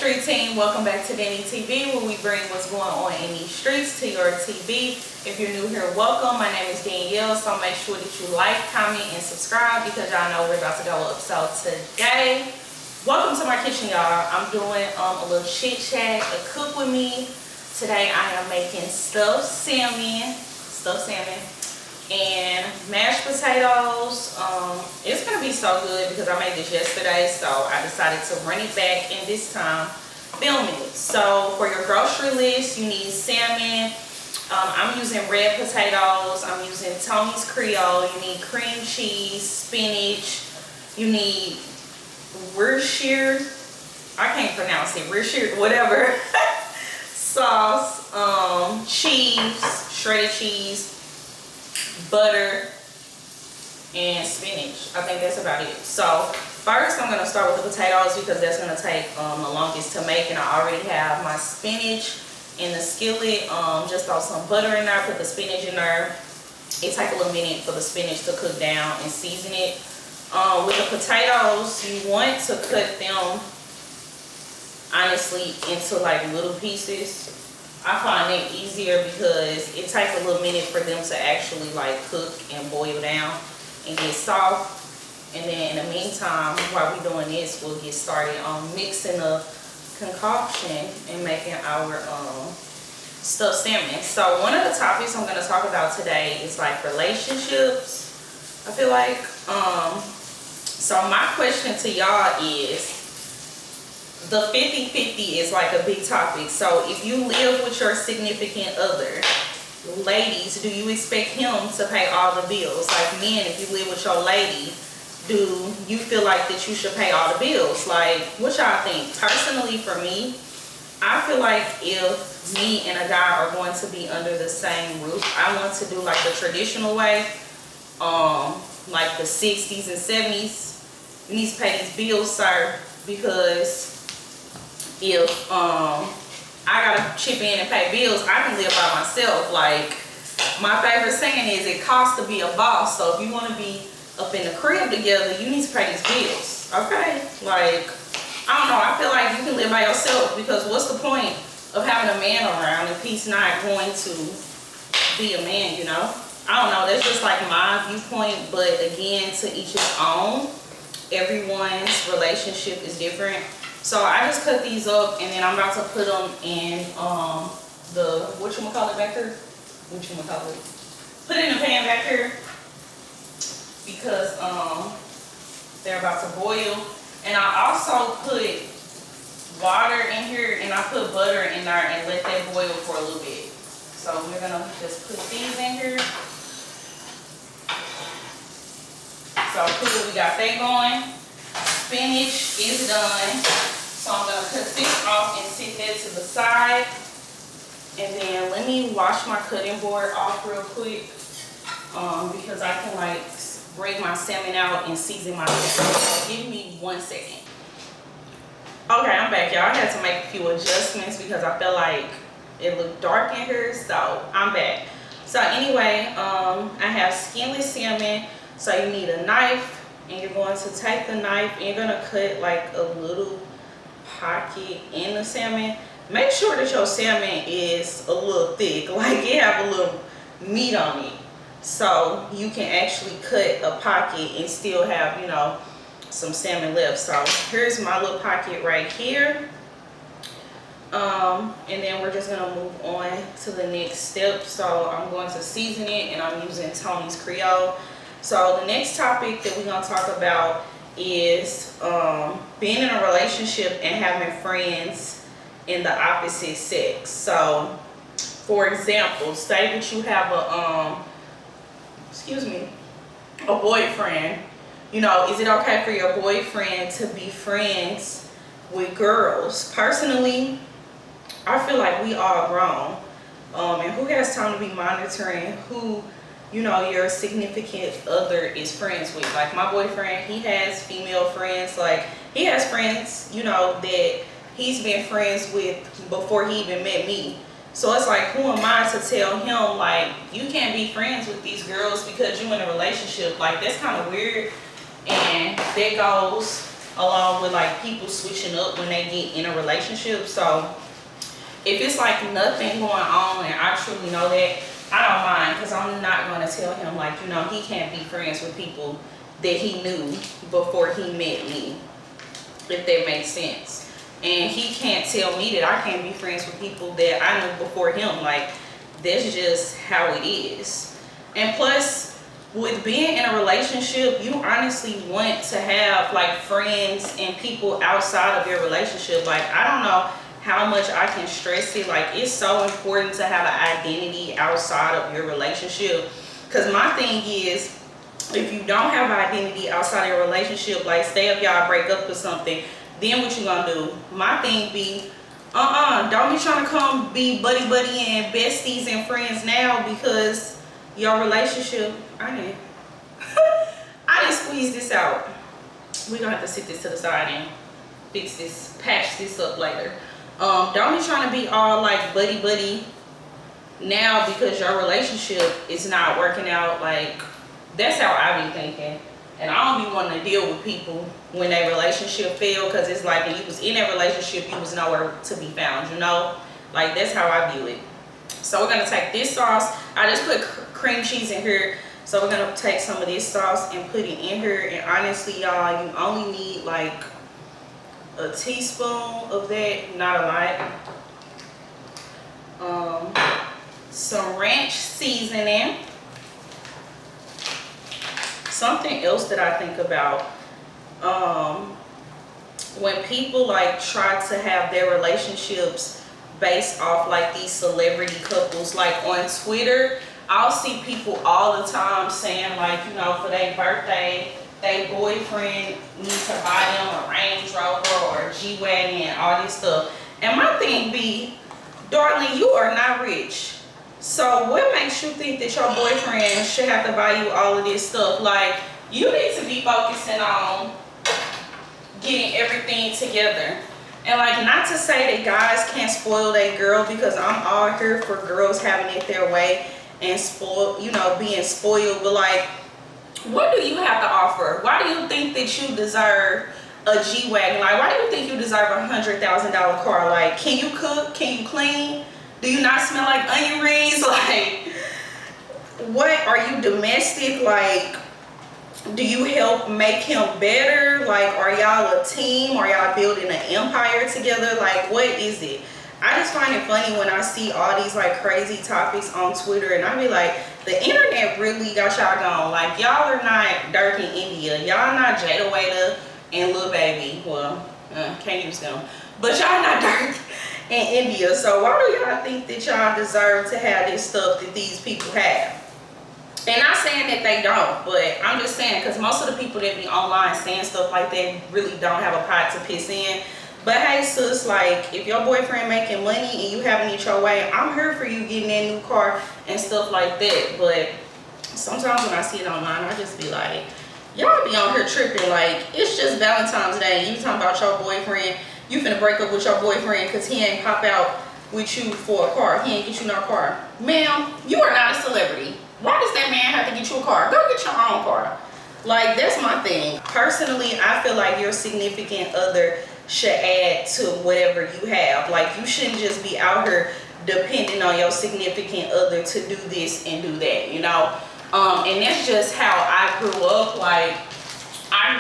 street team? Welcome back to Danny TV, where we bring what's going on in these streets to your TV. If you're new here, welcome. My name is Danielle, so make sure that you like, comment, and subscribe because y'all know we're about to go up. So today, welcome to my kitchen, y'all. I'm doing a little chit chat, a cook with me. Today I am making stuffed salmon and mashed potatoes. It's gonna be so good because I made this yesterday, so I decided to run it back and this time film it. So for your grocery list, you need salmon. I'm using red potatoes. I'm using Tony's Creole. You need cream cheese, spinach. You need Worcestershire. I can't pronounce it. Worcestershire, whatever. Sauce, cheese, shredded cheese, butter, and spinach. I think that's about it. So first I'm going to start with the potatoes because that's going to take the longest to make, and I already have my spinach in the skillet. Just throw some butter in there, put the spinach in there. It takes a little minute for the spinach to cook down and season it. With the potatoes, you want to cut them honestly into like little pieces. I find it easier because it takes a little minute for them to actually like cook and boil down and get soft. And then in the meantime, while we're doing this, we'll get started on mixing the concoction and making our stuffed salmon. So one of the topics I'm going to talk about today is like relationships, I feel like. So my question to y'all is, the 50-50 is like a big topic. So if you live with your significant other, ladies, do you expect him to pay all the bills? Like men, if you live with your lady, do you feel like that you should pay all the bills? Like, what y'all think? Personally, for me, I feel like if me and a guy are going to be under the same roof, I want to do like the traditional way, like the 60s and 70s. You need to pay these bills, sir, because if I gotta chip in and pay bills, I can live by myself. Like, my favorite saying is, it costs to be a boss. So if you want to be up in the crib together, you need to pay these bills, okay? Like, I don't know, I feel like you can live by yourself, because what's the point of having a man around if he's not going to be a man, you know? I don't know, that's just like my viewpoint, but again, to each his own. Everyone's relationship is different. So I just cut these up, and then I'm about to put them in the, whatchamacallit back here? Put it in the pan back here because they're about to boil. And I also put water in here, and I put butter in there and let that boil for a little bit. So we're gonna just put these in here. So cool, we got that going. Spinach is done. So I'm gonna cut this off and set that to the side. And then let me wash my cutting board off real quick, because I can like break my salmon out and season my salmon. So give me 1 second. Okay, I'm back, y'all. I had to make a few adjustments because I felt like it looked dark in here, so I'm back. So anyway, I have skinless salmon. So you need a knife, and you're going to take the knife and you're going to cut like a little pocket in the salmon. Make sure that your salmon is a little thick, like it have a little meat on it, so you can actually cut a pocket and still have, you know, some salmon left. So here's my little pocket right here. And then we're just gonna move on to the next step. So I'm going to season it, and I'm using Tony's Creole. So the next topic that we're gonna talk about is being in a relationship and having friends in the opposite sex. So for example, say that you have a boyfriend. You know, is it okay for your boyfriend to be friends with girls? Personally, I feel like we all grown, and who has time to be monitoring who, you know, your significant other is friends with? Like my boyfriend, he has female friends. Like he has friends, you know, that he's been friends with before he even met me. So it's like, who am I to tell him like, you can't be friends with these girls because you're in a relationship? Like, that's kind of weird. And that goes along with like people switching up when they get in a relationship. So if it's like nothing going on and I truly know that, I don't mind, because I'm not going to tell him like, you know, he can't be friends with people that he knew before he met me, if that makes sense. And he can't tell me that I can't be friends with people that I knew before him. Like, that's just how it is. And plus, with being in a relationship, you honestly want to have like friends and people outside of your relationship. Like, I don't know how much I can stress it. Like, it's so important to have an identity outside of your relationship. Because my thing is, if you don't have an identity outside of your relationship, like say if y'all break up or something, then what you gonna do? My thing be, don't be trying to come be buddy and besties and friends now, because your relationship, I didn't squeeze this out. We're gonna have to sit this to the side and fix this, patch this up later. Don't be trying to be all like buddy now because your relationship is not working out. Like, that's how I be thinking. And I don't be wanting to deal with people when their relationship fail, because it's like when you was in that relationship, you was nowhere to be found, you know? Like, that's how I view it. So we're going to take this sauce. I just put cream cheese in here. So we're going to take some of this sauce and put it in here. And honestly, y'all, you only need like a teaspoon of that, not a lot. Some ranch seasoning. Something else that I think about, when people like try to have their relationships based off like these celebrity couples, like on Twitter, I'll see people all the time saying like, you know, for their birthday, their boyfriend needs to buy them a Range Rover or a G-Wagon and all this stuff. And my thing be, darling, you are not rich. So what makes you think that your boyfriend should have to buy you all of this stuff? Like, you need to be focusing on getting everything together. And like, not to say that guys can't spoil their girl, because I'm all here for girls having it their way and spoil, you know, being spoiled. But like, what do you have to offer? Why do you think that you deserve a G-Wagon? Like, why do you think you deserve a $100,000 car? Like, can you cook? Can you clean? Do you not smell like onion rings? Like, what, are you domestic? Like, do you help make him better? Like, are y'all a team? Are y'all building an empire together? Like, what is it? I just find it funny when I see all these like crazy topics on Twitter, and I be like, the internet really got y'all gone. Like, y'all are not Dirk in India. Y'all not Jada Waiter and Lil Baby. Well, can't use them. But y'all not Dirk in India. So why do y'all think that y'all deserve to have this stuff that these people have? And not saying that they don't, but I'm just saying, because most of the people that be online saying stuff like that really don't have a pot to piss in. But hey sis, like, if your boyfriend making money and you having it your way, I'm here for you getting that new car and stuff like that. But sometimes when I see it online, I just be like, y'all be on here tripping. Like, it's just Valentine's Day. You talking about your boyfriend. You finna break up with your boyfriend because he ain't pop out with you for a car. He ain't get you no car. Ma'am, you are not a celebrity. Why does that man have to get you a car? Go get your own car. Like, that's my thing. Personally, I feel like your significant other should add to whatever you have. Like, you shouldn't just be out here depending on your significant other to do this and do that, you know? And that's just how I grew up. Like, I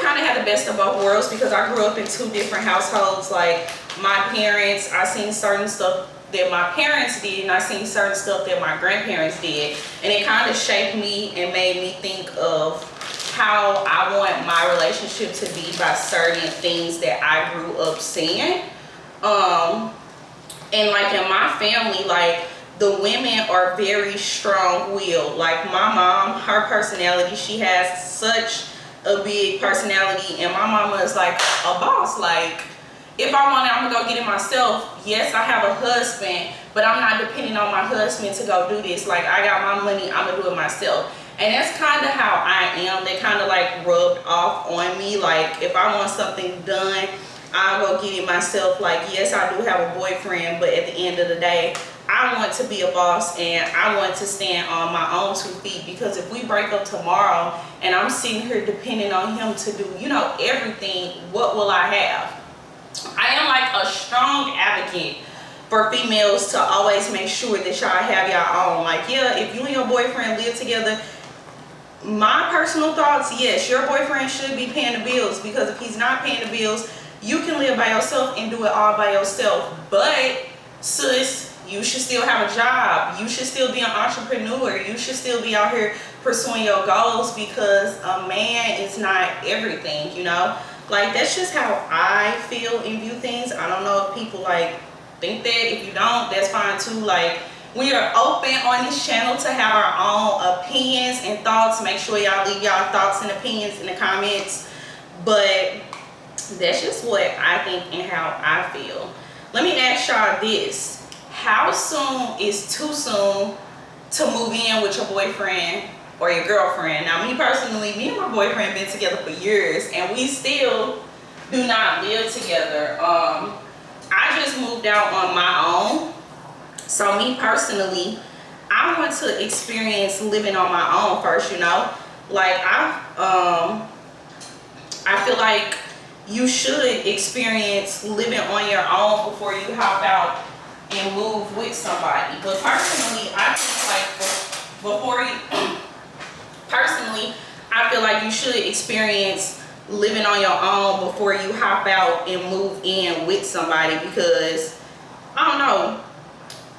kind of had the best of both worlds, because I grew up in two different households. Like, my parents, I seen certain stuff that my parents did, and I seen certain stuff that my grandparents did, and it kind of shaped me and made me think of how I want my relationship to be by certain things that I grew up seeing. And like in my family, like, the women are very strong-willed. Like, my mom, her personality, she has such a big personality, and my mama is like a boss. Like, if I want it, I'm gonna go get it myself. Yes, I have a husband, but I'm not depending on my husband to go do this. Like, I got my money, I'm gonna do it myself. And that's kind of how I am. They kind of like rubbed off on me. Like, if I want something done, I'll go get it myself. Like, yes, I do have a boyfriend, but at the end of the day, I want to be a boss and I want to stand on my own 2 feet, because if we break up tomorrow and I'm sitting here depending on him to do, you know, everything, what will I have? I am like a strong advocate for females to always make sure that y'all have y'all own. Like, yeah, if you and your boyfriend live together, my personal thoughts, yes, your boyfriend should be paying the bills, because if he's not paying the bills, you can live by yourself and do it all by yourself. But sis, you should still have a job. You should still be an entrepreneur. You should still be out here pursuing your goals, because a man is not everything, you know? Like, that's just how I feel and view things. I don't know if people like think that. If you don't, that's fine too. Like, we are open on this channel to have our own opinions and thoughts. Make sure y'all leave y'all thoughts and opinions in the comments. But that's just what I think and how I feel. Let me ask y'all this. How soon is too soon to move in with your boyfriend or your girlfriend? Now, me personally, me and my boyfriend been together for years and we still do not live together. I just moved out on my own. So me personally, I want to experience living on my own first, you know? Like, I feel like you should experience living on your own before you hop out and move with somebody. But personally, I think like before you, personally, I feel like you should experience living on your own before you hop out and move in with somebody, because I don't know,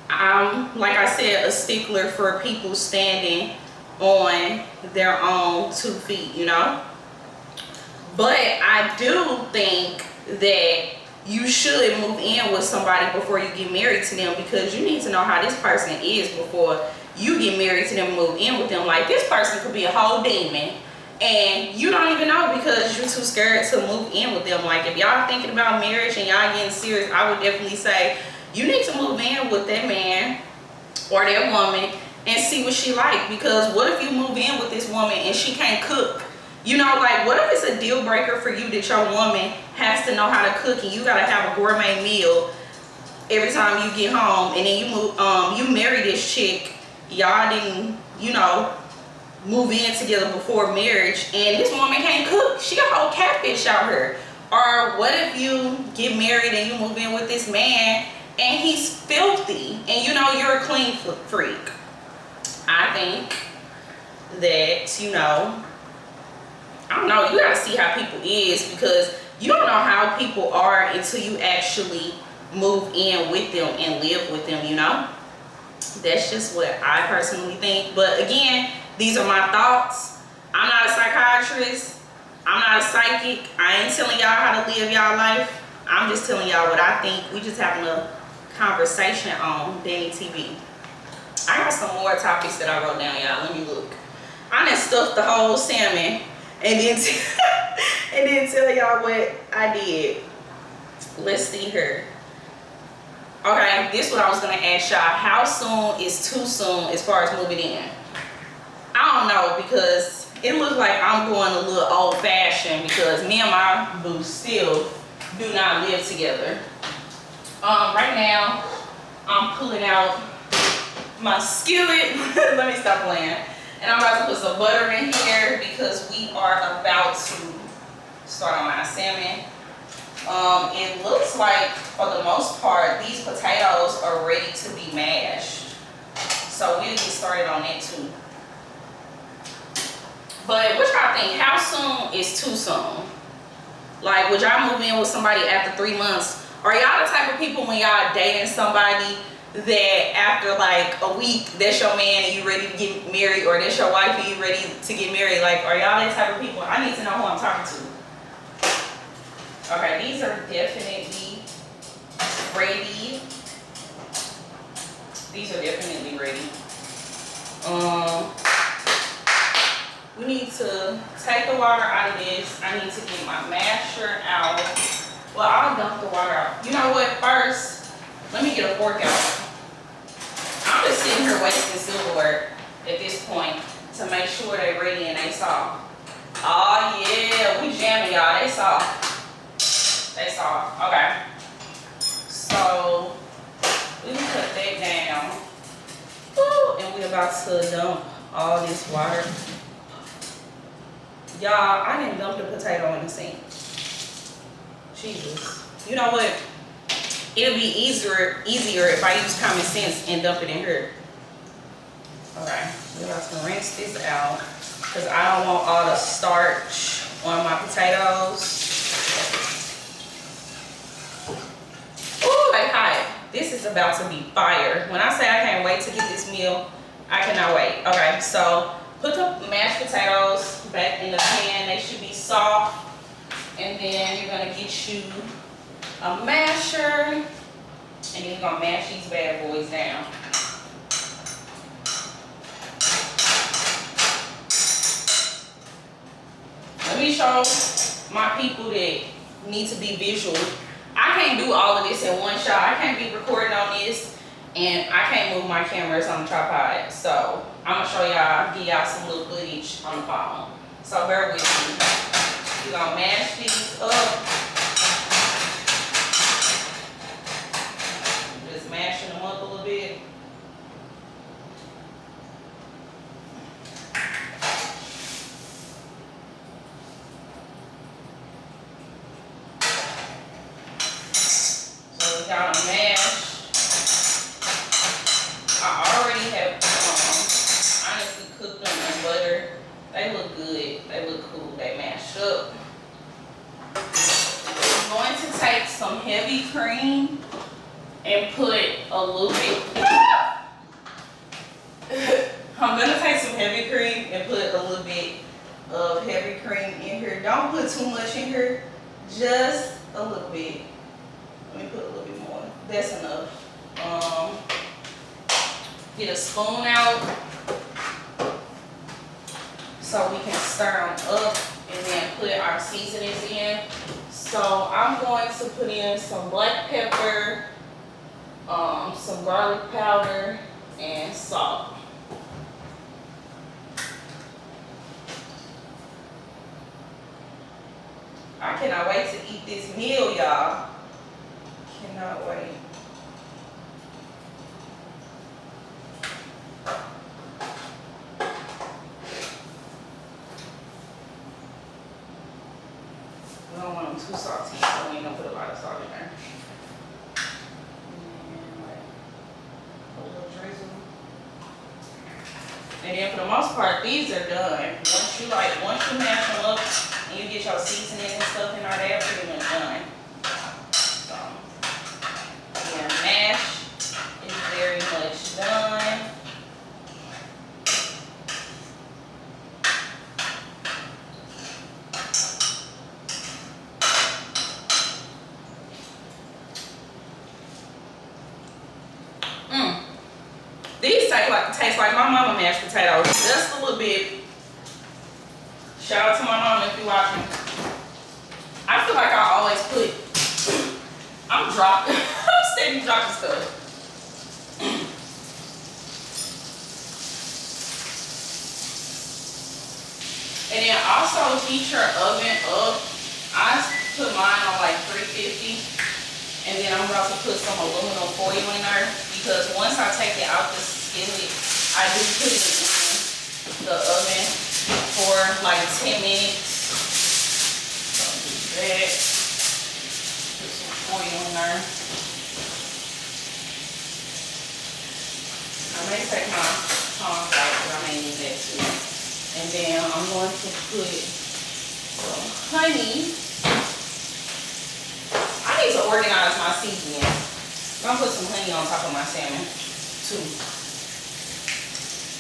I'm, like I said, a stickler for people standing on their own 2 feet, you know? But I do think that you should move in with somebody before you get married to them, because you need to know how this person is before you get married to them and move in with them. Like, this person could be a whole demon and you don't even know because you're too scared to move in with them. Like, if y'all thinking about marriage and y'all getting serious, I would definitely say you need to move in with that man or that woman and see what she like. Because what if you move in with this woman and she can't cook? You know, like, what if it's a deal breaker for you that your woman has to know how to cook and you gotta have a gourmet meal every time you get home, and then you marry this chick, y'all didn't, you know, move in together before marriage, and this woman can't cook? She a whole catfish out here. Or what if you get married and you move in with this man and he's filthy and you know you're a clean freak? I think that, you know, I don't know, you gotta see how people is, because you don't know how people are until you actually move in with them and live with them, you know? That's just what I personally think. But again, these are my thoughts. I'm not a psychiatrist. I'm not a psychic. I ain't telling y'all how to live y'all life. I'm just telling y'all what I think. We just having a conversation on Danny TV. I got some more topics that I wrote down, y'all. Let me look. I done stuffed the whole salmon and then and then tell y'all what I did. Let's see here. Okay, this is what I was gonna ask y'all. How soon is too soon as far as moving in? I don't know, because it looks like I'm going a little old fashioned, because me and my boo still do not live together. Right now, I'm pulling out my skillet. Let me stop playing. And I'm about to put some butter in here because we are about to start on our salmon. It looks like, for the most part, these potatoes are ready to be mashed. So we'll get started on that too. But what y'all think? How soon is too soon? Like, would y'all move in with somebody after 3 months? Are y'all the type of people when y'all dating somebody that after like a week, that's your man and you ready to get married, or that's your wife and you ready to get married? Like, are y'all that type of people? I need to know who I'm talking to. Okay, these are definitely ready. These are definitely ready. We need to take the water out of this. I need to get my masher out. Well, I'll dump the water out. You know what? First, let me get a fork out. I'm just sitting here wasting silverware at this point to make sure they're ready and they soft. Oh yeah, we jamming, y'all. They soft. They soft. Okay. So we can cut that down. and we're about to dump all this water. Y'all, I didn't dump the potato in the sink. Jesus. You know what? It'll be easier if I use common sense and dump it in here. Alright, we're about to rinse this out because I don't want all the starch on my potatoes. Ooh, they hot. This is about to be fire. When I say I can't wait to get this meal, I cannot wait. Okay, so put the mashed potatoes back in the pan. They should be soft. And then you're gonna get you a masher. And then you're gonna mash these bad boys down. Let me show my people that need to be visual. I can't do all of this in one shot. I can't be recording on this and I can't move my cameras on the tripod. So I'm gonna show y'all, give y'all some little footage on the phone. So bear with me. You're gonna mash these up. Just mashing them up a little bit. Got them mashed. I already have honestly cooked them in butter. They look good. They look cool. They mashed up. I'm going to take some heavy cream and put a little bit. I'm going to take some heavy cream and put a little bit of heavy cream in here. Don't put too much in here. Just a little bit. Let me put a little bit more. That's enough. Get a spoon out so we can stir them up and then put our seasonings in. So I'm going to put in some black pepper, some garlic powder, and salt. I cannot wait to eat this meal, y'all. Cannot wait. We don't want them too salty, so we ain't gonna put a lot of salt in there. And like a little drizzle. And then for the most part, these are done. Once you mash them up and you get your seasoning and stuff in there, they're pretty much done. Mash is very much done. These taste like my mama mashed potatoes, just a little bit. Shout out to my mama if you're watching. I feel like I always put, I'm steady dropping stuff. And then also heat your oven up. I put mine on like 350. And then I'm about to put some aluminum foil in there because once I take it out the skillet, I do put it in the oven for like 10 minutes. So do that. Put some foil in there. I may take my tongs out, but I may need that too. And then I'm going to put some honey. I need to organize my seasoning. I'm going to put some honey on top of my salmon too.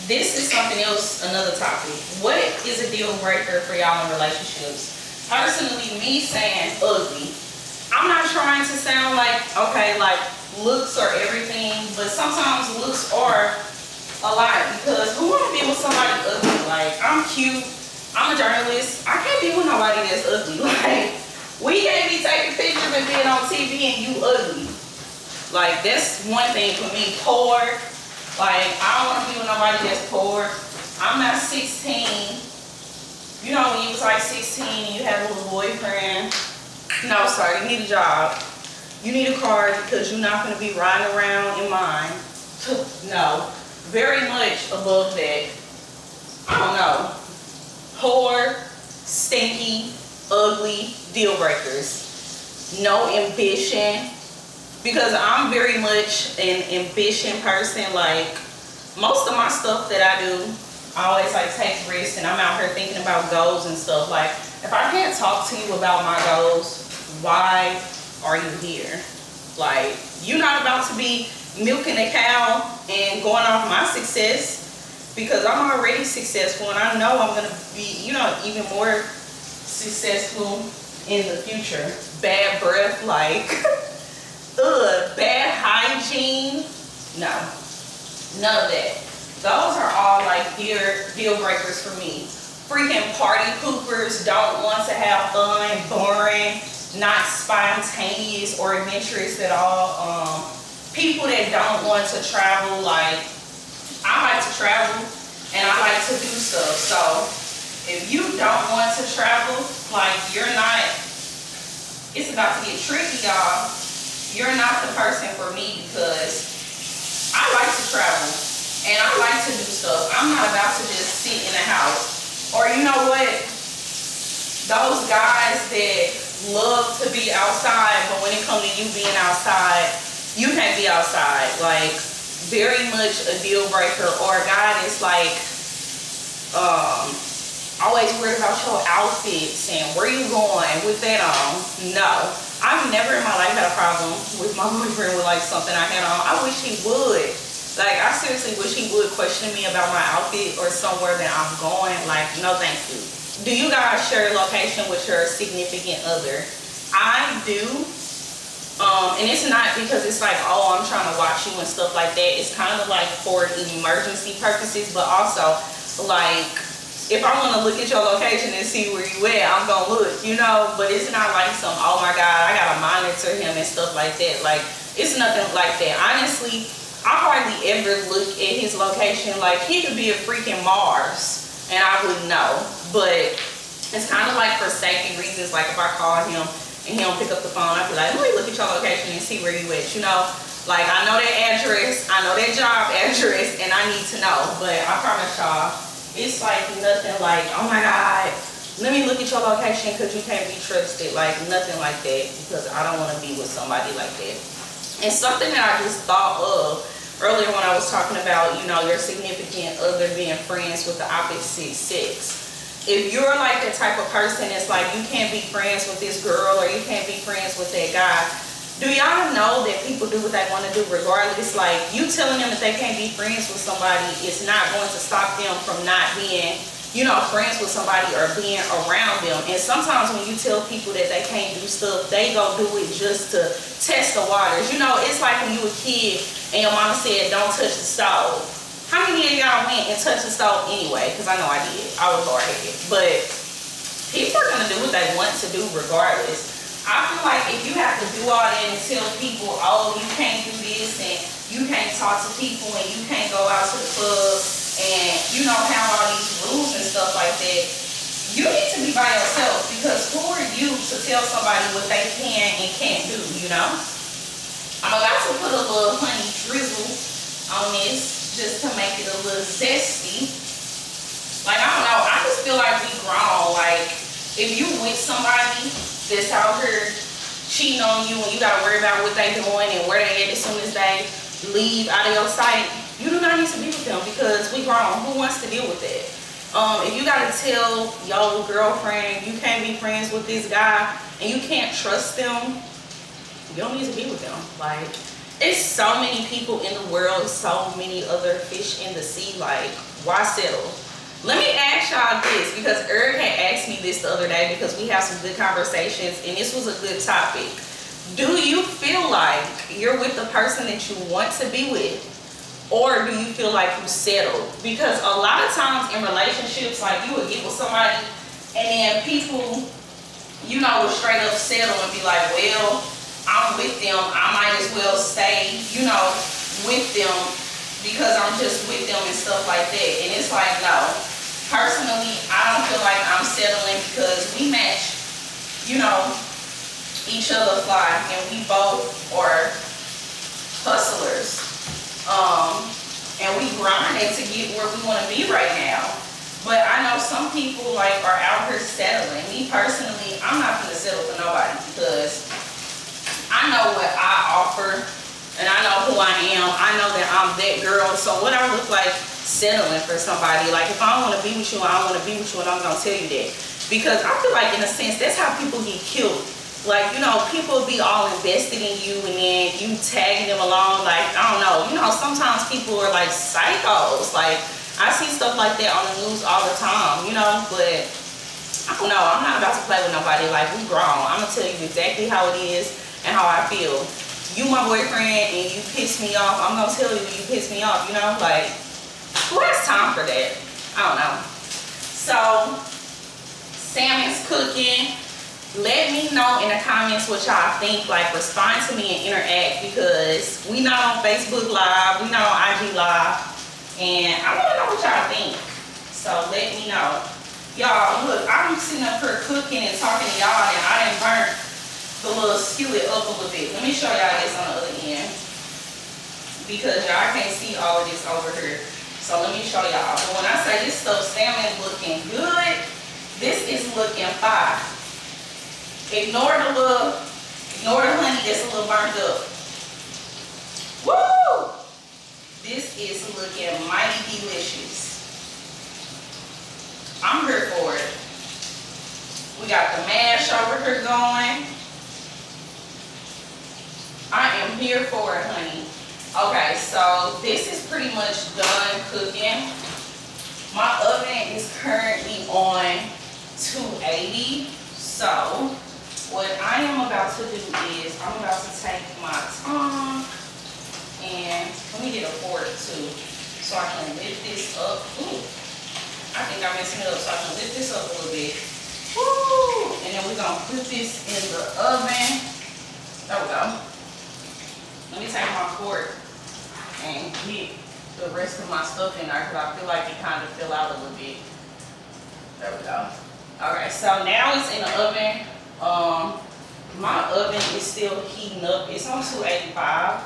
This is something else, another topic. What is a deal breaker for y'all in relationships? Personally, me saying ugly. I'm not trying to sound like, okay, like looks are everything, but sometimes looks are a lot because who want to be with somebody ugly? Like, I'm cute, I'm a journalist, I can't be with nobody that's ugly. Like, we can't be taking pictures and being on TV and you ugly. Like, that's one thing for me. Poor, like, I don't want to be with nobody that's poor. I'm not 16. You know when you was like 16 and you had a little boyfriend? No, sorry, you need a job. You need a car because you're not going to be riding around in mine. No. very much above that. I don't know. Whore, stinky, ugly, deal breakers. No ambition. Because I'm very much an ambition person. Like, most of my stuff that I do, I always like take risks, and I'm out here thinking about goals and stuff. Like, if I can't talk to you about my goals, why are you here? Like, you're not about to be milking a cow and going off my success, because I'm already successful, and I know I'm gonna be, you know, even more successful in the future. Bad breath, like, bad hygiene, no, none of that. Those are all like deal breakers for me. Freaking party poopers, don't want to have fun, boring, not spontaneous or adventurous at all. People that don't want to travel. Like, I like to travel and I like to do stuff. So if you don't want to travel, like, you're not, it's about to get tricky, y'all. You're not the person for me, because I like to travel and I like to do stuff. I'm not about to just sit in a house. Or you know what? Those guys that love to be outside, but when it comes to you being outside, you can't be outside. Like, very much a deal breaker. Or a guy that's like, always worried about your outfits and where you going with that on. No. I've never in my life had a problem with my boyfriend with like something I had on. I wish he would. Like, I seriously wish he would question me about my outfit or somewhere that I'm going. Like, no thank you. Do you guys share location with your significant other? I do. And it's not because it's like, oh, I'm trying to watch you and stuff like that. It's kind of like for emergency purposes, but also like, if I want to look at your location and see where you at, I'm going to look, you know? But it's not like some, oh my God, I got to monitor him and stuff like that. Like, it's nothing like that. Honestly, I hardly ever look at his location. Like, he could be a freaking Mars and I wouldn't know. But it's kind of like for safety reasons. Like, if I call him and he don't pick up the phone, I'd be like, let me look at your location and see where you at, you know? Like, I know that address, I know that job address, and I need to know. But I promise y'all, it's like nothing like, oh my God, let me look at your location because you can't be trusted. Like, nothing like that, because I don't want to be with somebody like that. And something that I just thought of earlier when I was talking about, you know, your significant other being friends with the opposite sex. If you're like the type of person that's like, you can't be friends with this girl or you can't be friends with that guy, do y'all know that people do what they want to do regardless? Like, you telling them that they can't be friends with somebody is not going to stop them from not being, you know, friends with somebody or being around them. And sometimes when you tell people that they can't do stuff, they go do it just to test the waters. You know, it's like when you were a kid and your mama said, don't touch the stove. How many of y'all went and touched the stove anyway? Because I know I did. I was hard-headed. But people are going to do what they want to do regardless. I feel like if you have to do all that and tell people, oh, you can't do this and you can't talk to people and you can't go out to the club and, you know, have all these rules and stuff like that, you need to be by yourself, because who are you to tell somebody what they can and can't do, you know? I'm about to put a little honey drizzle on this just to make it a little zesty. Like, I don't know, I just feel like we grown. Like, if you with somebody that's out here cheating on you and you gotta worry about what they doing and where they at as soon as they leave out of your sight, you do not need to be with them, because we grown. Who wants to deal with that? If you gotta tell your girlfriend you can't be friends with this guy and you can't trust them, you don't need to be with them. Like, it's so many people in the world, so many other fish in the sea. Like, why settle? Let me ask y'all this, because Eric had asked me this the other day because we have some good conversations and this was a good topic. Do you feel like you're with the person that you want to be with, or do you feel like you settled? Because a lot of times in relationships, like, you would get with somebody and then people, you know, would straight up settle and be like, well, I'm with them, I might as well stay, you know, with them because I'm just with them and stuff like that. And it's like, no. Personally, I don't feel like I'm settling, because we match, you know, each other fly, and we both are hustlers. And we grind. it to get where we want to be right now. But I know some people like are out here settling. Me personally, I'm not gonna settle for nobody because I know what I offer and I know who I am. I know that I'm that girl. So what I look like settling for somebody, like if I don't want to be with you, I don't want to be with you, and I'm gonna tell you that. Because I feel like in a sense that's how people get killed. Like, you know, people be all invested in you and then you tagging them along. Like, I don't know, you know, sometimes people are like psychos. Like, I see stuff like that on the news all the time, you know, but I don't know, I'm not about to play with nobody. Like, we grown. I'm gonna tell you exactly how it is and how I feel. You my boyfriend and you piss me off, I'm gonna tell you piss me off, you know, like, who has time for that? I don't know. So, salmon's cooking. Let me know in the comments what y'all think. Like, respond to me and interact because we not on Facebook Live, we not on IG Live, and I want to know what y'all think. So let me know. Y'all, look, I'm sitting up here cooking and talking to y'all, and I done burnt the little skillet up a little bit. Let me show y'all this on the other end because y'all can't see all of this over here. So let me show y'all. But when I say this stuff salmon looking good, this is looking fire. Ignore the honey that's a little burnt up. Woo! This is looking mighty delicious. I'm here for it. We got the mash over here going. I am here for it, honey. Okay, so this is pretty much done cooking. My oven is currently on 280. So what I am about to do is I'm about to take my tongue and let me get a fork too so I can lift this up. Ooh, I think I'm messing it up, so I can lift this up a little bit. Woo! And then we're gonna put this in the oven. There we go. Let me take my fork and get the rest of my stuff in there because I feel like it kind of fell out a little bit. There we go. Alright, so now it's in the oven. My oven is still heating up. It's on 285.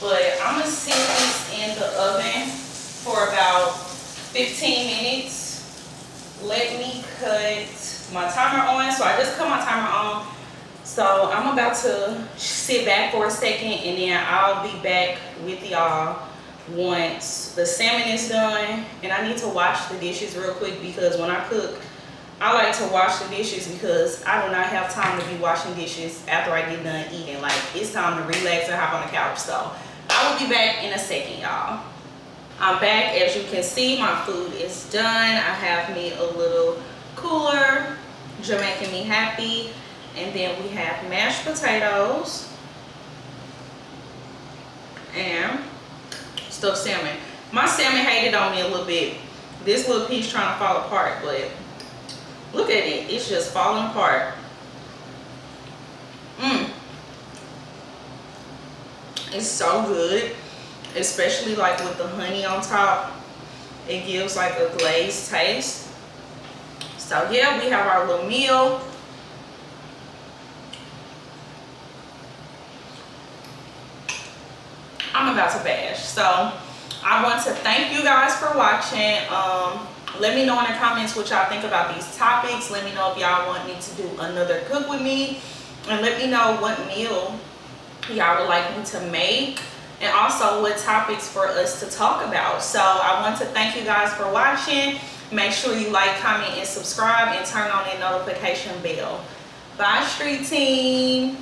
But I'm going to sit this in the oven for about 15 minutes. Let me cut my timer on. So I just cut my timer on. So I'm about to sit back for a second and then I'll be back with y'all once the salmon is done. And I need to wash the dishes real quick because when I cook, I like to wash the dishes because I do not have time to be washing dishes after I get done eating. Like, it's time to relax and hop on the couch. So I will be back in a second, y'all. I'm back. As you can see, my food is done. I have me a little cooler, making me happy. And then we have mashed potatoes and stuffed salmon. My salmon hated on me a little bit. This little piece trying to fall apart, but look at it. It's just falling apart. It's so good, especially like with the honey on top. It gives like a glazed taste. So yeah, we have our little meal. I'm about to bash. So I want to thank you guys for watching. Let me know in the comments what y'all think about these topics. Let me know if y'all want me to do another cook with me. And let me know what meal y'all would like me to make. And also what topics for us to talk about. So I want to thank you guys for watching. Make sure you like, comment, and subscribe. And turn on that notification bell. Bye, Street Team.